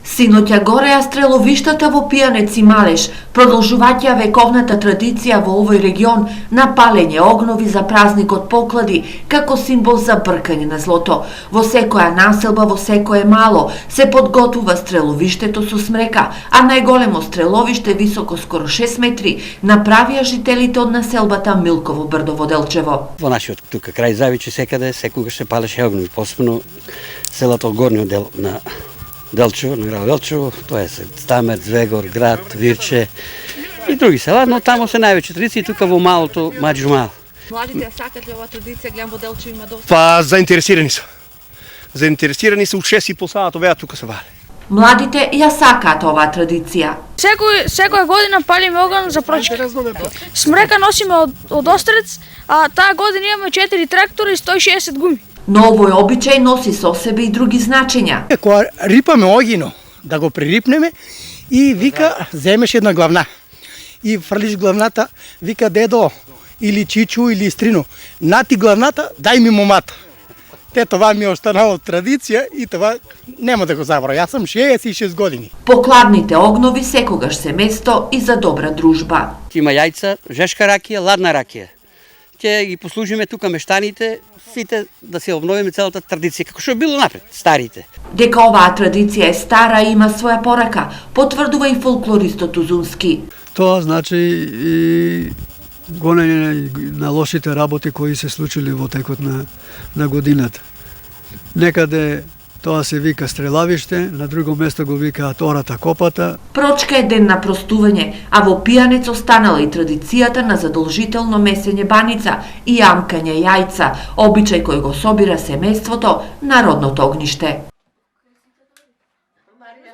Синоќа гореа стреловиштата во Пијанец и Малеш, продолжуваќа вековната традиција во овој регион на палење огнови за празникот Поклади како символ за бркање на злото. Во секоја населба, во секое мало, се подготвува стреловиштето со смрека, а најголемо стреловиште високо скоро 6 метри направија жителите од населбата Милково брдо во Делчево. Во нашиот тука крај Завичи секаде секогаш се палеше огнови, посебно селото горниот дел на Делчево, на град Делчево, тоа е Стамер, Звегор, Град, Вирче и други села, но тамо се највеќе традиции, тука во малото Маџурмал. Младите ја сакат ли ова традиција? Гледам во Делчево има доста. Па заинтересирани се. Заинтересирани се, у 6,5 сата овеа тука се вали. Младите ја сакаат оваа традиција. Секоја година палиме оган за прочка. Смрека носиме од Острец, а таа година имаме 4 трактора и 160 гуми. Но овој обичај носи со себе и други значења. Кога рипаме огино, да го пририпнеме и вика, земеш една главна. И фрлиш главната, вика дедо, или чичу, или стрино, нати главната, дај ми момата. Това ми е останало традиција и това нема да го забравам. Јас сум 66 години. Покладните огнови секогаш се место и за добра дружба. Има јајца, жешка ракија, ладна ракија. Ќе ги послужиме тука мештаните, сите да се обновиме целата традиција, како што е било напред, старите. Дека оваа традиција е стара и има своја порака, потврдува и фолклористот Узунски. Тоа значи и гонење на лошите работи кои се случили во текот на годината. Некаде тоа се вика стрелавиште, на друго место го викаат ората копата. Прочка е ден на простување, а во Пијанец останала и традицијата на задолжително месење баница и јамкање јајца, обичај кој го собира семејството на родното огниште.